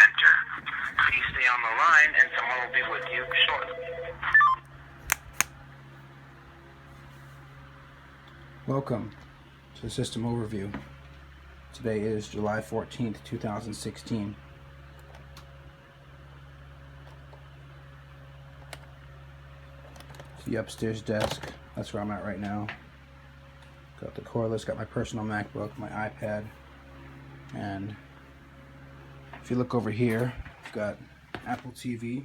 center. Please stay on the line and someone will be with you shortly. Welcome to the System Overview. Today is July 14th, 2016. It's the upstairs desk. That's where I'm at right now. Got the cordless, got my personal MacBook, my iPad, and if you look over here, I've got Apple TV,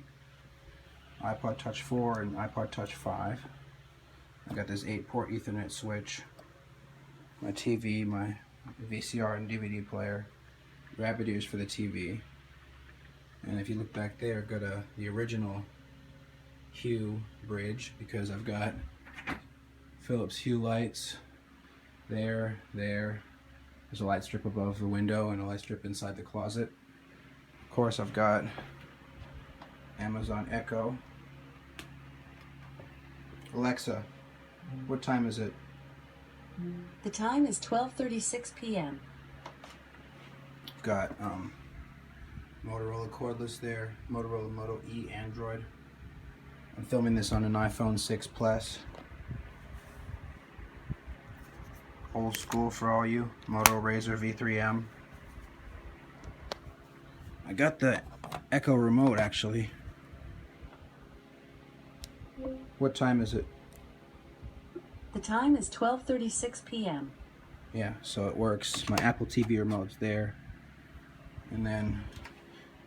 iPod Touch 4, and iPod Touch 5. I got this 8-port Ethernet switch, my TV, my VCR and DVD player, rabbit ears for the TV, and if you look back there, I've got the original Hue bridge because I've got Philips Hue lights there. There's a light strip above the window and a light strip inside the closet. Of course, I've got Amazon Echo. Alexa, what time is it? The time is 12:36 p.m. I've got Motorola cordless there, Motorola Moto E Android. I'm filming this on an iPhone 6 Plus. Old school for all you, Moto Razr V3M. I got the Echo remote actually. What time is it? The time is 12:36 p.m. Yeah, so it works. My Apple TV remote's there. And then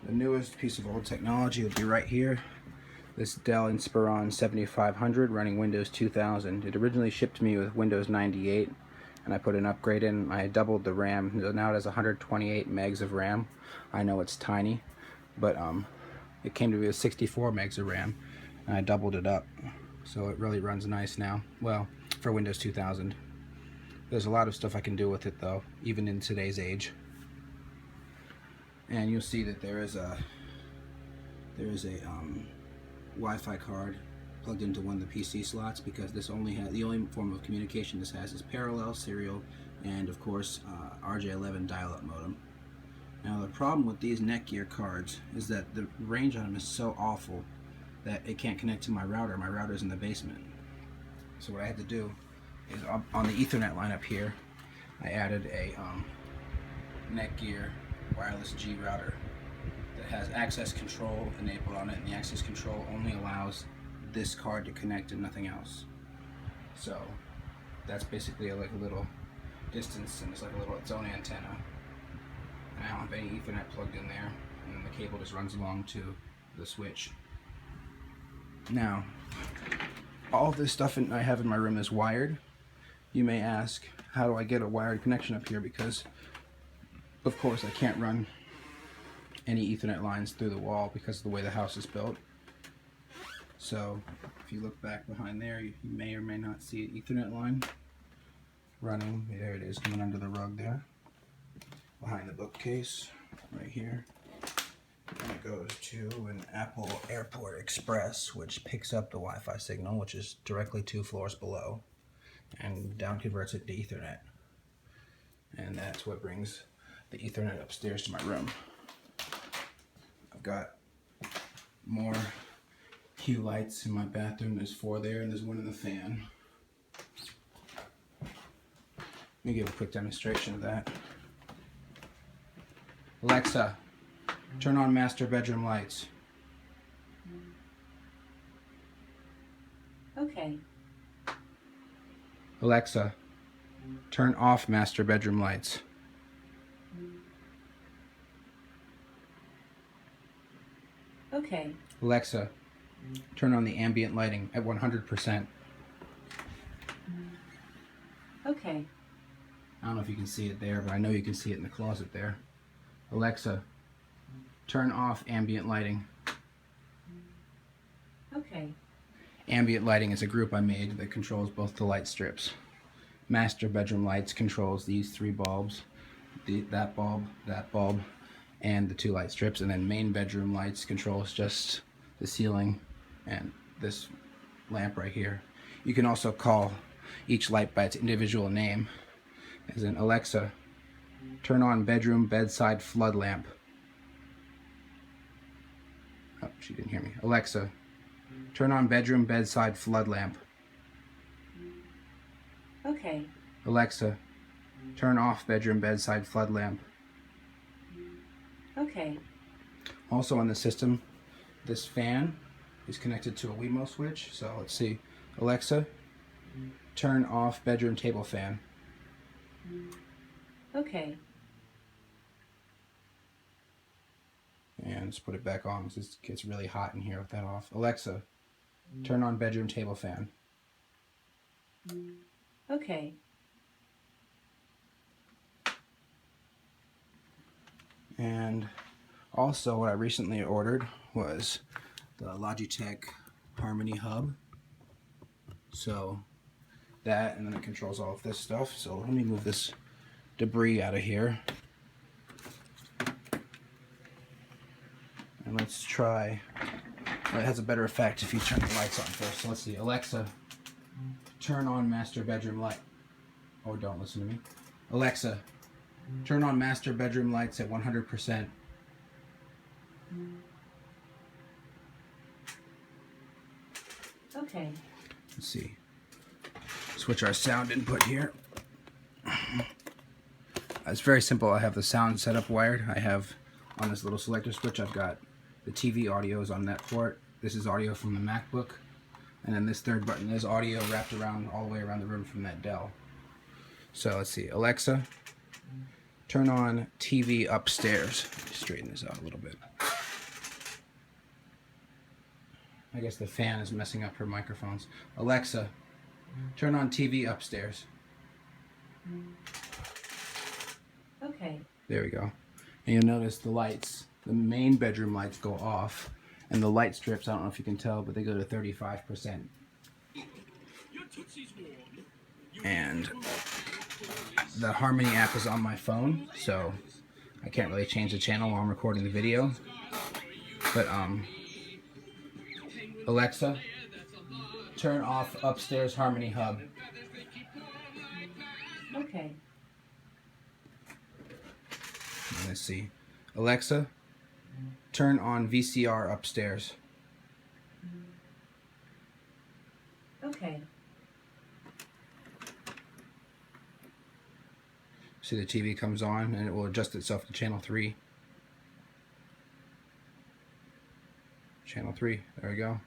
the newest piece of old technology will be right here. This Dell Inspiron 7500 running Windows 2000. It originally shipped to me with Windows 98, and I put an upgrade in. I doubled the RAM. Now it has 128 megs of RAM. I know it's tiny, but it came to me with 64 megs of RAM, and I doubled it up. So it really runs nice now. Well, for Windows 2000. There's a lot of stuff I can do with it though, even in today's age. And you'll see that there is a Wi-Fi card plugged into one of the PC slots because this only has the only form of communication this has is parallel, serial, and of course RJ11 dial-up modem. Now the problem with these Netgear cards is that the range on them is so awful that it can't connect to my router. My router's in the basement. So what I had to do is on the Ethernet line up here, I added a Netgear wireless G router that has access control enabled on it, and the access control only allows this card to connect and nothing else. So that's basically like a little distance, and it's like its own antenna. And I don't have any Ethernet plugged in there, and then the cable just runs along to the switch. Now, all this stuff I have in my room is wired. You may ask, how do I get a wired connection up here? Because, of course, I can't run any Ethernet lines through the wall because of the way the house is built. So, if you look back behind there, you may or may not see an Ethernet line running. There it is, coming under the rug there. Behind the bookcase, right here. And it goes to an Apple Airport Express, which picks up the Wi-Fi signal, which is directly 2 floors below, and down converts it to Ethernet. And that's what brings the Ethernet upstairs to my room. I've got more Hue lights in my bathroom. There's 4 there, and there's 1 in the fan. Let me give a quick demonstration of that. Alexa, turn on master bedroom lights. Okay. Alexa, turn off master bedroom lights. Okay. Alexa, turn on the ambient lighting at 100%. Okay. I don't know if you can see it there, but I know you can see it in the closet there. Alexa, turn off ambient lighting. Okay. Ambient lighting is a group I made that controls both the light strips. Master bedroom lights controls these 3 bulbs, that bulb, and the 2 light strips, and then main bedroom lights controls just the ceiling and this lamp right here. You can also call each light by its individual name, as in Alexa, turn on bedroom bedside flood lamp. Oh, she didn't hear me. Alexa, turn on bedroom bedside flood lamp. Okay. Alexa, turn off bedroom bedside flood lamp. Okay. Also on the system, this fan is connected to a Wemo switch. So let's see. Alexa, turn off bedroom table fan. Okay. And let's put it back on because it gets really hot in here with that off. Alexa, turn on bedroom table fan. Okay. And also what I recently ordered was the Logitech Harmony Hub. So that, and then it controls all of this stuff. So let me move this debris out of here. And let's try, well, it has a better effect if you turn the lights on first. So let's see, Alexa, turn on master bedroom light. Oh, don't listen to me. Alexa, turn on master bedroom lights at 100%. Okay. Let's see. Switch our sound input here. It's very simple. I have the sound setup wired. I have on this little selector switch, I've got the TV audio is on that port. This is audio from the MacBook. And then this third button is audio wrapped around all the way around the room from that Dell. So let's see. Alexa, turn on TV upstairs. Let me straighten this out a little bit. I guess the fan is messing up her microphones. Alexa, turn on TV upstairs. Okay. There we go. And you'll notice the lights, the main bedroom lights go off, and the light strips, I don't know if you can tell, but they go to 35%. And the Harmony app is on my phone, so I can't really change the channel while I'm recording the video. But Alexa, turn off upstairs Harmony Hub. Okay. Let's see. Alexa, turn on VCR upstairs. Okay. See, the TV comes on and it will adjust itself to channel 3. Channel 3, there we go.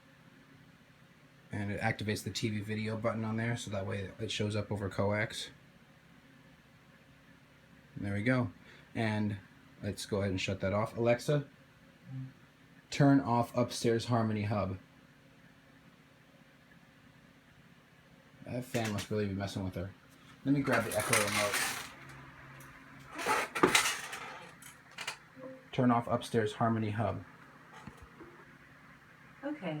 And it activates the TV video button on there, so that way it shows up over coax. And there we go. And let's go ahead and shut that off. Alexa, turn off upstairs Harmony Hub. That fan must really be messing with her. Let me grab the Echo remote. Turn off upstairs Harmony Hub. Okay.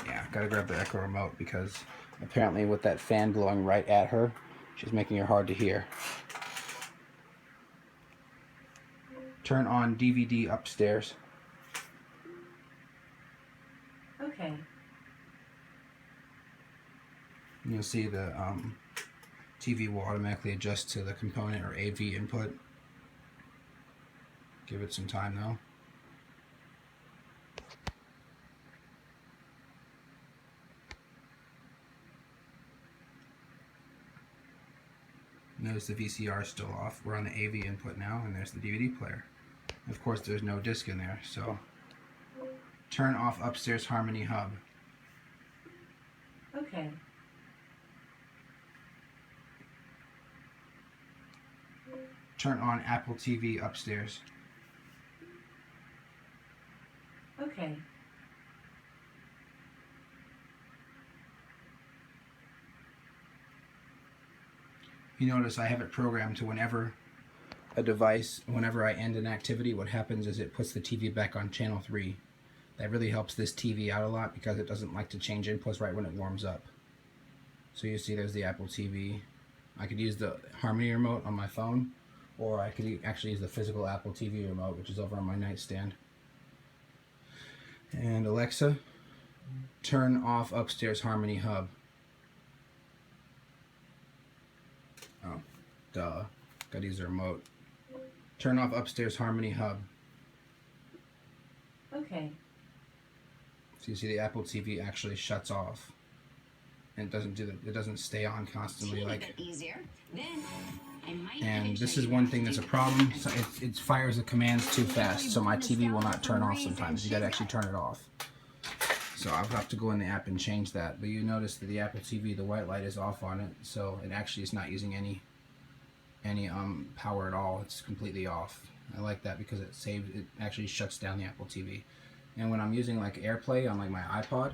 Yeah, gotta grab the Echo remote because apparently with that fan blowing right at her, she's making her hard to hear. Turn on DVD upstairs. Okay. And you'll see the TV will automatically adjust to the component or AV input. Give it some time though. Notice the VCR is still off. We're on the AV input now, and there's the DVD player. Of course, there's no disc in there, so turn off upstairs Harmony Hub. Okay. Turn on Apple TV upstairs. Okay. You notice I have it programmed to whenever I end an activity, what happens is it puts the TV back on channel 3. That really helps this TV out a lot because it doesn't like to change inputs right when it warms up. So you see there's the Apple TV. I could use the Harmony remote on my phone, or I could actually use the physical Apple TV remote, which is over on my nightstand. And Alexa, turn off upstairs Harmony Hub. Oh, duh. Gotta use the remote. Turn off upstairs Harmony Hub. Okay. So you see the Apple TV actually shuts off. And it doesn't do that. It doesn't stay on constantly like. Easier. Then I might And this is one thing that's a problem. So it fires the commands too fast, so my TV will not turn off sometimes. You gotta actually turn it off. So I'll have to go in the app and change that. But you notice that the Apple TV, the white light is off on it, so it actually is not using any power at all. It's completely off. I like that because it actually shuts down the Apple TV. And when I'm using like AirPlay on like my iPod,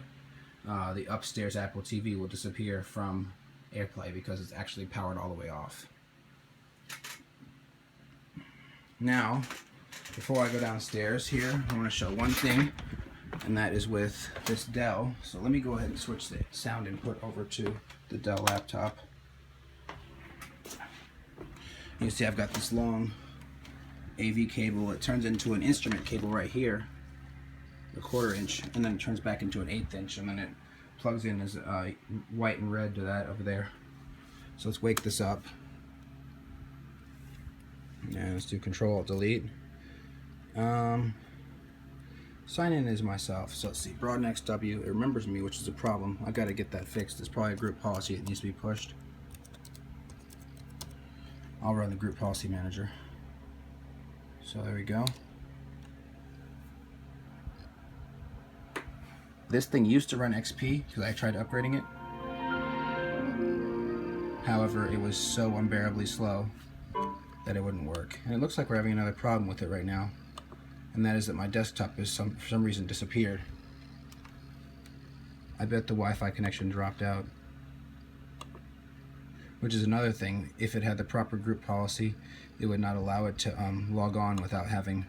the upstairs Apple TV will disappear from AirPlay because it's actually powered all the way off. Now, before I go downstairs here, I want to show one thing, and that is with this Dell. So let me go ahead and switch the sound input over to the Dell laptop. You see I've got this long AV cable. It turns into an instrument cable right here, a 1/4 inch, and then it turns back into an 1/8 inch, and then it plugs in as white and red to that over there. So let's wake this up. And let's do Control-Alt-Delete. Sign in as myself. So let's see, Broadnax W. It remembers me, which is a problem. I got to get that fixed. It's probably a group policy that needs to be pushed. I'll run the group policy manager. So there we go. This thing used to run XP because I tried upgrading it. However, it was so unbearably slow that it wouldn't work. And it looks like we're having another problem with it right now. And that is that my desktop is for some reason disappeared. I bet the Wi-Fi connection dropped out. Which is another thing. If it had the proper group policy, it would not allow it to log on without having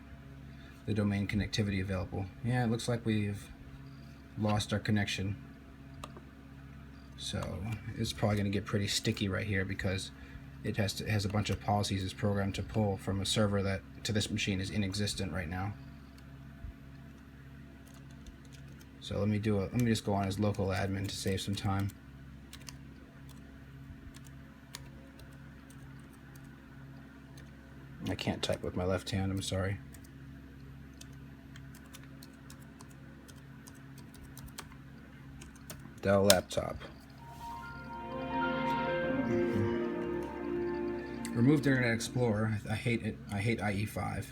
the domain connectivity available. Yeah, it looks like we've lost our connection. So it's probably going to get pretty sticky right here because it has a bunch of policies it's programmed to pull from a server that to this machine is inexistent right now. So let me just go on as local admin to save some time. I can't type with my left hand, I'm sorry. Dell laptop. Removed Internet Explorer. I hate it. I hate IE5.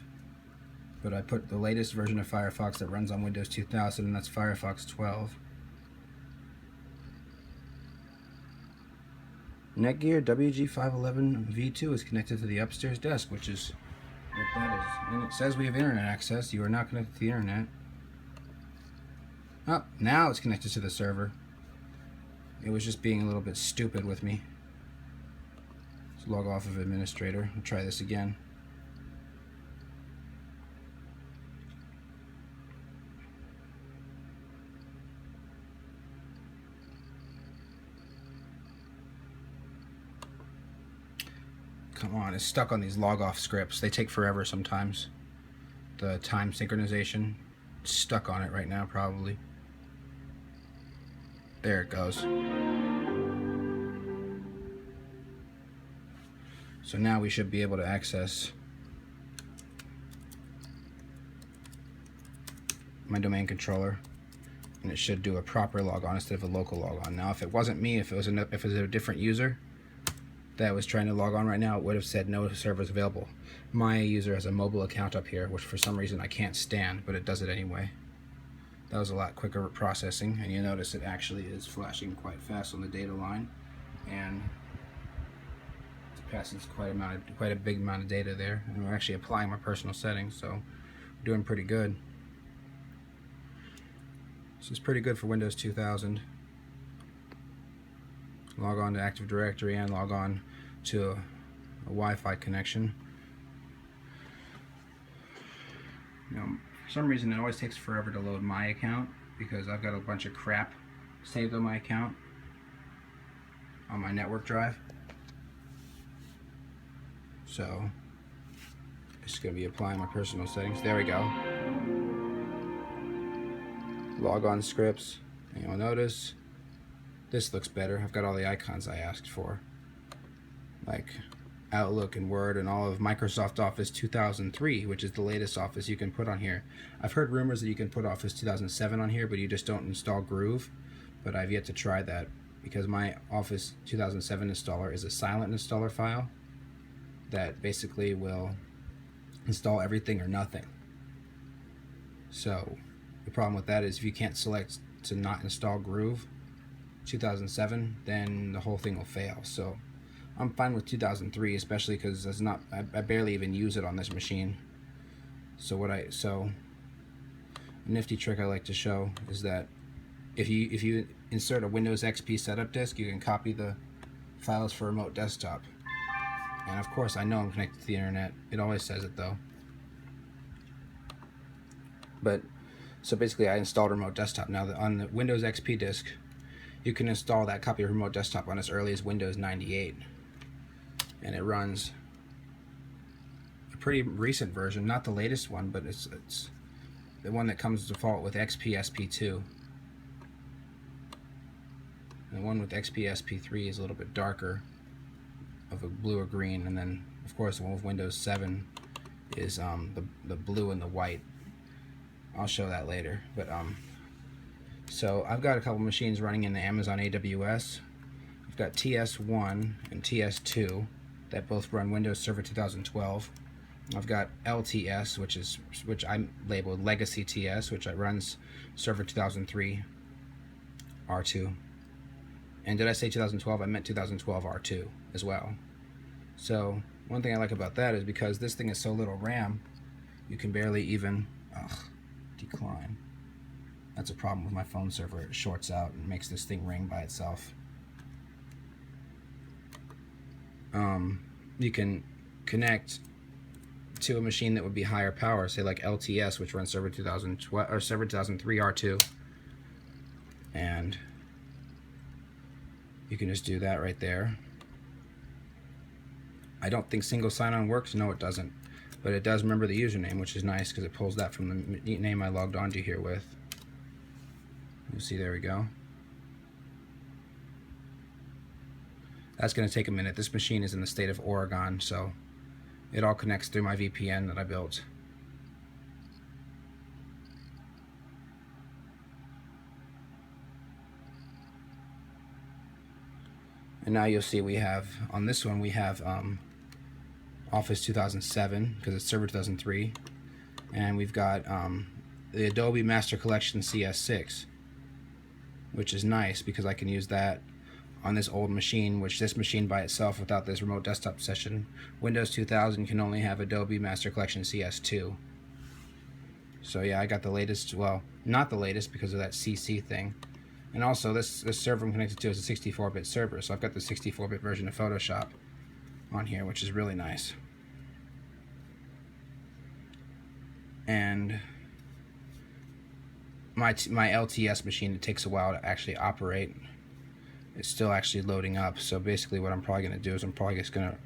But I put the latest version of Firefox that runs on Windows 2000, and that's Firefox 12. Netgear WG511 V2 is connected to the upstairs desk, which is what that is. And it says we have internet access. You are not connected to the internet. Oh, now it's connected to the server. It was just being a little bit stupid with me. Let's log off of administrator. I'll try this again. Come on, it's stuck on these log off scripts. They take forever sometimes. The time synchronization, it's stuck on it right now probably. There it goes. So now we should be able to access my domain controller, and it should do a proper logon instead of a local logon. Now, if it wasn't me, if it was a different user that was trying to log on right now, it would have said no servers available. My user has a mobile account up here, which for some reason I can't stand, but it does it anyway. That was a lot quicker processing, and you notice it actually is flashing quite fast on the data line, and it's passing quite a big amount of data there. And we're actually applying my personal settings, so we're doing pretty good. This is pretty good for Windows 2000. Log on to Active Directory and log on to a Wi-Fi connection. Now, for some reason it always takes forever to load my account because I've got a bunch of crap saved on my account on my network drive. So just going to be applying my personal settings. There we go. Log on scripts, and you'll notice this looks better. I've got all the icons I asked for, like Outlook and Word and all of Microsoft Office 2003, which is the latest Office you can put on here. I've heard rumors that you can put Office 2007 on here, but you just don't install Groove. But I've yet to try that because my Office 2007 installer is a silent installer file that basically will install everything or nothing. So the problem with that is if you can't select to not install Groove 2007, then the whole thing will fail. So I'm fine with 2003, especially because it's not, I barely even use it on this machine. So a nifty trick I like to show is that if you insert a Windows XP setup disk, you can copy the files for remote desktop. And of course I know I'm connected to the internet. It always says it though. But so basically I installed remote desktop. Now on the Windows XP disk, you can install that copy of remote desktop on as early as Windows 98. And it runs a pretty recent version, not the latest one, but it's the one that comes default with XP SP2. And the one with XP SP3 is a little bit darker, of a blue or green, and then of course the one with Windows 7 is the blue and the white. I'll show that later. But so I've got a couple machines running in the Amazon AWS. I've got TS1 and TS2 that both run Windows Server 2012. I've got LTS, which I labeled Legacy TS, which runs Server 2003 R2. And did I say 2012? I meant 2012 R2 as well. So one thing I like about that is because this thing is so little RAM, you can barely even decline. That's a problem with my phone server. It shorts out and makes this thing ring by itself. You can connect to a machine that would be higher power, say like LTS, which runs Server 2012 or Server 2003 R2, and you can just do that right there. I don't think single sign-on works. No, it doesn't, but it does remember the username, which is nice because it pulls that from the name I logged onto here with. You see, there we go. That's going to take a minute. This machine is in the state of Oregon, so it all connects through my VPN that I built. And now you'll see we have, on this one, we have Office 2007, because it's Server 2003. And we've got the Adobe Master Collection CS6, which is nice because I can use that on this old machine, which this machine by itself, without this remote desktop session, Windows 2000 can only have Adobe Master Collection CS2. So yeah, I got the latest, well, not the latest because of that CC thing. And also this server I'm connected to is a 64-bit server, so I've got the 64-bit version of Photoshop on here, which is really nice. And my LTS machine, it takes a while to actually operate. It's still actually loading up, so basically what I'm probably going to do is I'm probably just going to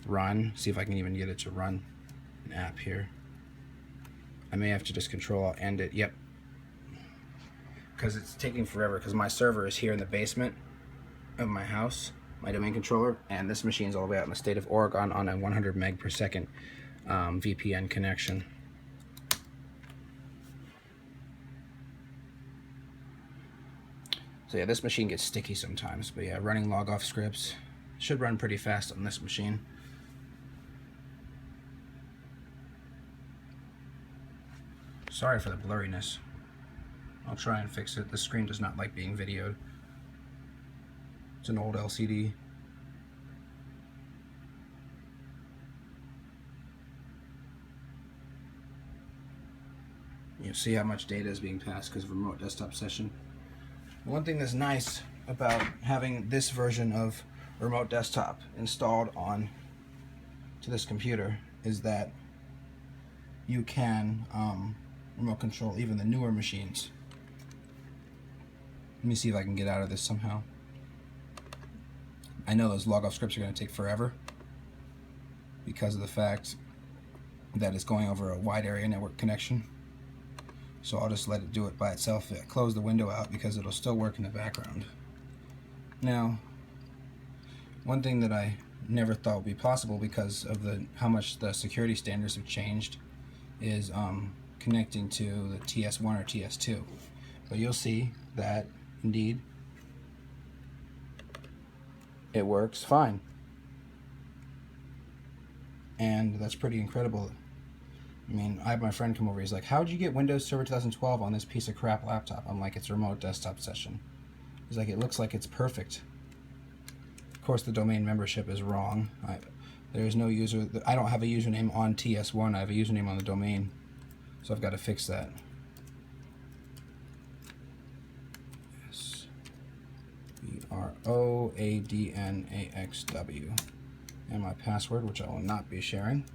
run, see if I can even get it to run an app here. I may have to just Control end it. Yep, because it's taking forever because my server is here in the basement of my house, my domain controller, and this machine's all the way out in the state of Oregon on a 100 meg per second VPN connection. So yeah, this machine gets sticky sometimes, but yeah, running log off scripts should run pretty fast on this machine. Sorry for the blurriness. I'll try and fix it. The screen does not like being videoed. It's an old LCD. You see how much data is being passed because of remote desktop session. One thing that's nice about having this version of remote desktop installed on to this computer is that you can remote control even the newer machines. Let me see if I can get out of this somehow. I know those log off scripts are going to take forever because of the fact that it's going over a wide area network connection. So I'll just let it do it by itself. Close the window out because it'll still work in the background. Now, one thing that I never thought would be possible because of how much the security standards have changed, is connecting to the TS1 or TS2. But you'll see that indeed it works fine, and that's pretty incredible. I mean, I had my friend come over, he's like, how'd you get Windows Server 2012 on this piece of crap laptop? I'm like, it's a remote desktop session. He's like, it looks like it's perfect. Of course, the domain membership is wrong. There is no user, I don't have a username on TS1, I have a username on the domain. So I've got to fix that. BROADNAXW. And my password, which I will not be sharing.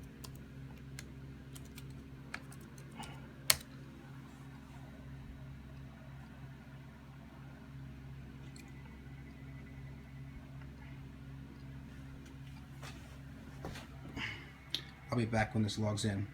I'll be back when this logs in.